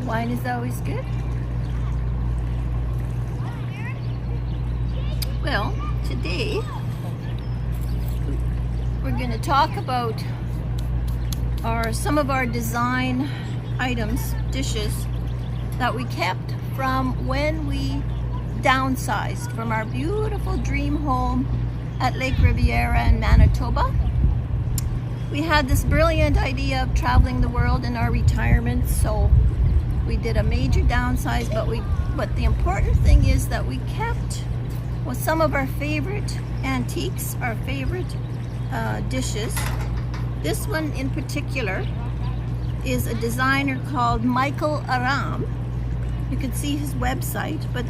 Wine is always good. Well, today we're going to talk about some of our design items, dishes that we kept from when we downsized from our beautiful dream home at Lake Riviera in Manitoba. We had this brilliant idea of traveling the world in our retirement, so we did a major downsize, but the important thing is that we kept some of our favorite antiques, our favorite dishes. This one in particular is a designer called Michael Aram. You can see his website, but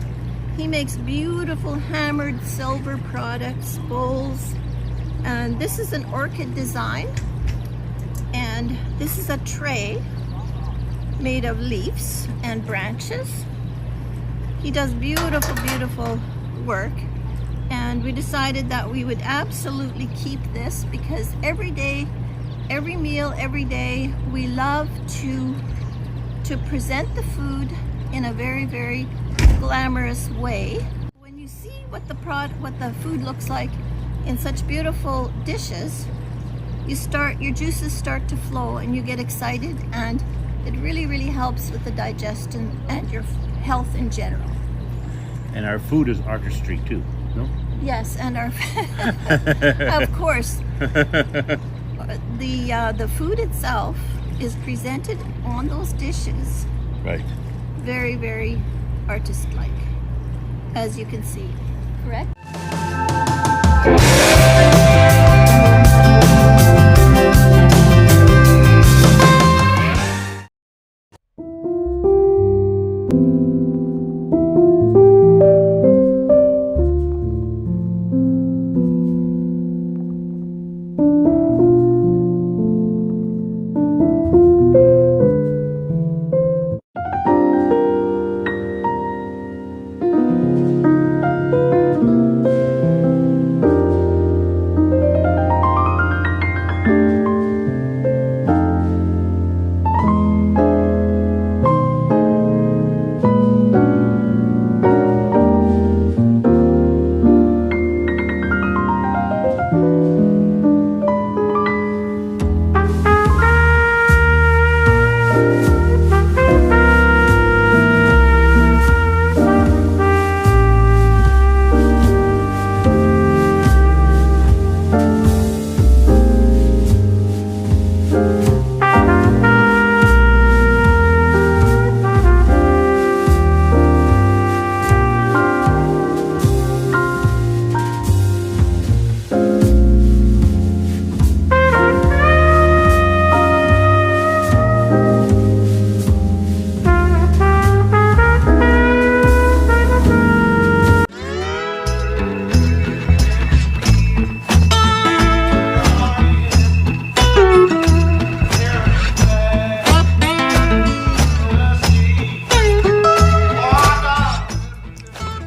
he makes beautiful hammered silver products, bowls, and this is an orchid design, and this is a tray made of leaves and branches. He does beautiful, beautiful work, and we decided that we would absolutely keep this because every day, every meal, every day, we love to present the food in a very, very glamorous way. When you see what the food looks like in such beautiful dishes, your juices start to flow and you get excited, and it really, really helps with the digestion and your health in general. And our food is artistry too, no? Yes, and our of course, the food itself is presented on those dishes. Right. Very, very artist-like, as you can see. Correct?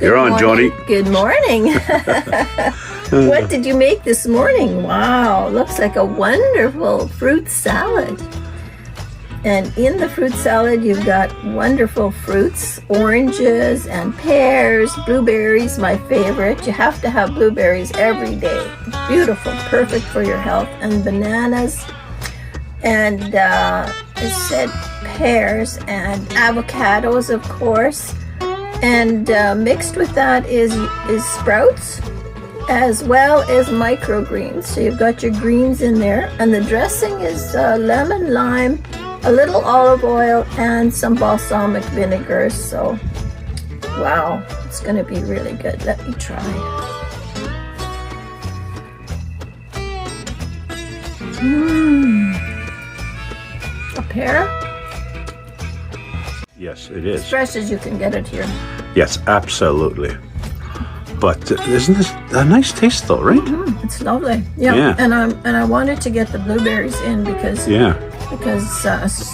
You're on, Johnny. Good morning. What did you make this morning? Wow, looks like a wonderful fruit salad. And in the fruit salad, you've got wonderful fruits, oranges and pears, blueberries, my favorite. You have to have blueberries every day. Beautiful, perfect for your health. And bananas, and it said pears and avocados, of course. And mixed with that is sprouts as well as microgreens. So you've got your greens in there, and the dressing is lemon, lime, a little olive oil, and some balsamic vinegar. So wow, it's going to be really good. Let me try. A pear. Yes, it is. As fresh as you can get it here. Yes, absolutely. But isn't this a nice taste, though, right? It's lovely. Yeah. Yeah. And I wanted to get the blueberries in because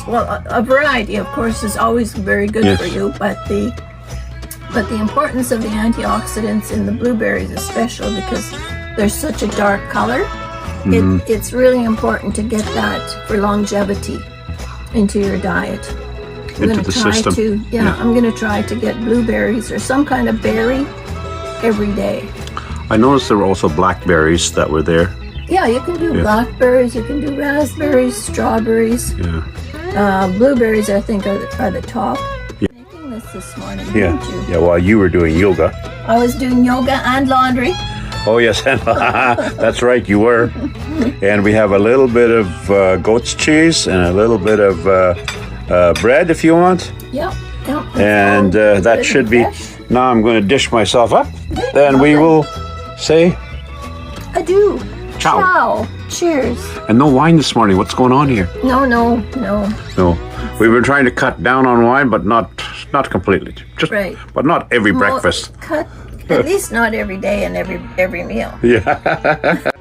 well, a variety, of course, is always very good for you, but the importance of the antioxidants in the blueberries is special because they're such a dark color. It's really important to get that for longevity into your diet. Into the system. I'm going to try to get blueberries or some kind of berry every day. I noticed there were also blackberries that were there. Yeah, you can do blackberries, you can do raspberries, strawberries. Yeah. Blueberries, I think, are the top. Making this morning, didn't you? Yeah, while you were doing yoga. I was doing yoga and laundry. Oh, yes. That's right, you were. And we have a little bit of goat's cheese and a little bit of bread, if you want. Yeah. And that should be... Now I'm going to dish myself up. Then we will say... Adieu. Ciao. Ciao. Cheers. And no wine this morning. What's going on here? No. No. We've been trying to cut down on wine, but not completely. Just, but not every breakfast. At least not every day and every meal. Yeah.